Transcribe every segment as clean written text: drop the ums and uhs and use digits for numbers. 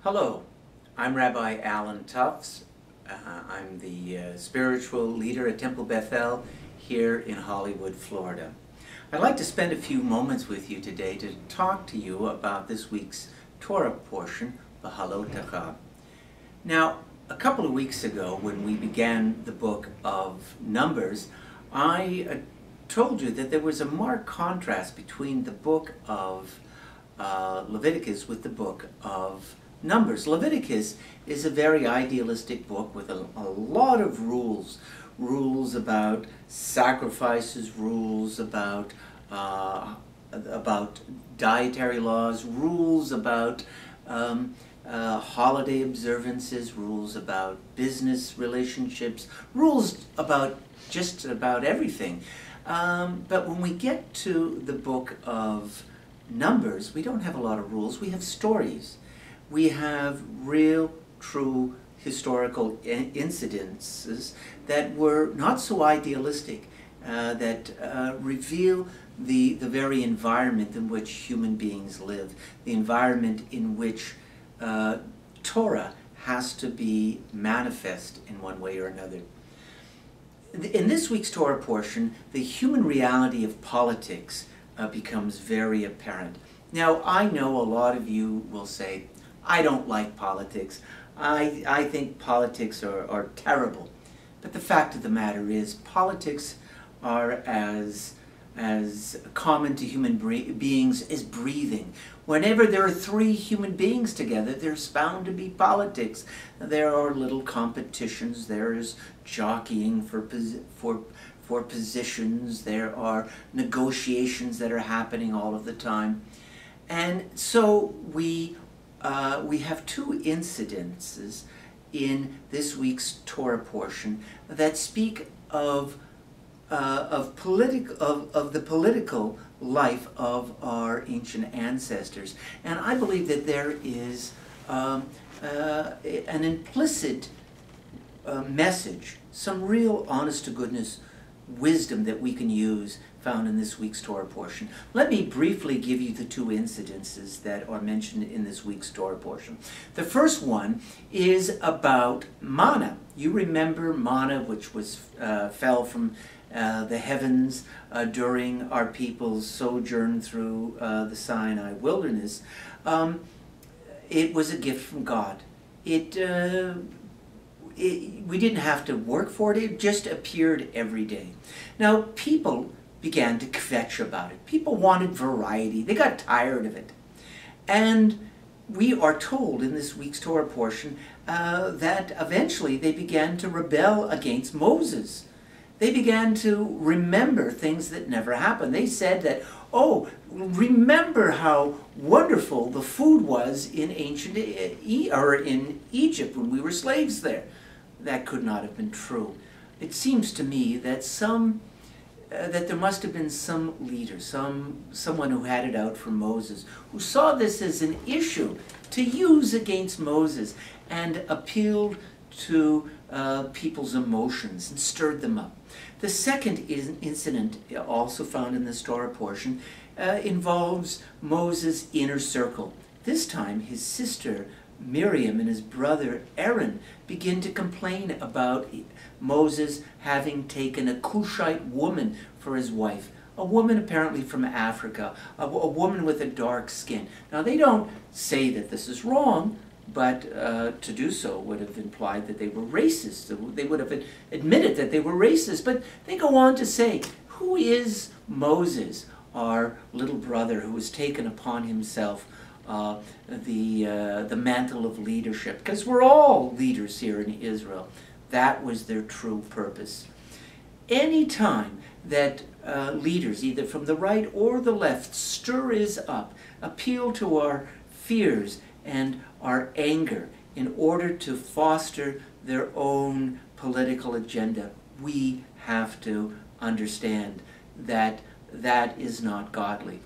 Hello, I'm Rabbi Allan Tuffs. I'm the spiritual leader at Temple Bethel here in Hollywood, Florida. I'd like to spend a few moments with you today to talk to you about this week's Torah portion, Beha'alotecha. Now, a couple of weeks ago when we began the book of Numbers, I told you that there was a marked contrast between the book of Leviticus with the book of Numbers. Leviticus is a very idealistic book with a lot of rules. Rules about sacrifices, rules about dietary laws, rules about holiday observances, rules about business relationships, rules about just about everything. But when we get to the book of Numbers, we don't have a lot of rules. We have stories. We have real, true historical incidences that were not so idealistic, that reveal the very environment in which human beings live, the environment in which Torah has to be manifest in one way or another. In this week's Torah portion, the human reality of politics becomes very apparent. Now, I know a lot of you will say, I don't like politics. I think politics are terrible. But the fact of the matter is, politics are as common to human beings as breathing. Whenever there are three human beings together, there's bound to be politics. There are little competitions. There is jockeying for positions. There are negotiations that are happening all of the time. And so we have two incidences in this week's Torah portion that speak of the political life of our ancient ancestors. And I believe that there is an implicit message, some real honest-to-goodness wisdom that we can use found in this week's Torah portion. Let me briefly give you the two incidences that are mentioned in this week's Torah portion. The first one is about manna. You remember manna, which was fell from the heavens during our people's sojourn through the Sinai wilderness. It was a gift from God. We didn't have to work for it. It just appeared every day. Now, people began to kvetch about it. People wanted variety. They got tired of it. And we are told in this week's Torah portion that eventually they began to rebel against Moses. They began to remember things that never happened. They said that, oh, remember how wonderful the food was in ancient in Egypt when we were slaves there. That could not have been true. It seems to me that that there must have been some leader, someone who had it out for Moses, who saw this as an issue to use against Moses and appealed to people's emotions and stirred them up. The second incident, also found in this Torah portion, involves Moses' inner circle. This time, his sister Miriam and his brother Aaron begin to complain about Moses having taken a Cushite woman for his wife, a woman apparently from Africa, a woman with a dark skin. Now, they don't say that this is wrong, but to do so would have implied that they were racist. They would have admitted that they were racist, but they go on to say, who is Moses, our little brother who has taken upon himself the mantle of leadership? Because we're all leaders here in Israel. That was their true purpose. Any time that leaders, either from the right or the left, stir us up, appeal to our fears and our anger in order to foster their own political agenda, we have to understand that that is not godly.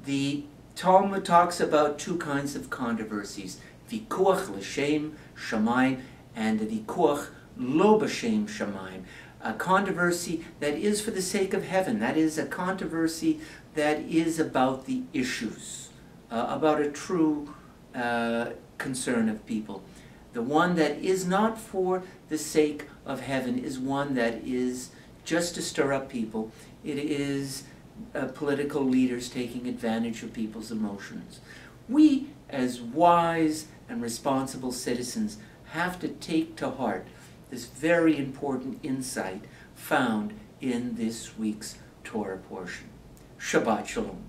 The Talmud talks about two kinds of controversies, vikuach l'shem shamayim and the vikuach lo b'shem shamayim. A controversy that is for the sake of heaven. That is a controversy that is about the issues, about a true concern of people. The one that is not for the sake of heaven is one that is just to stir up people. It is political leaders taking advantage of people's emotions. We, as wise and responsible citizens, have to take to heart this very important insight found in this week's Torah portion. Shabbat Shalom.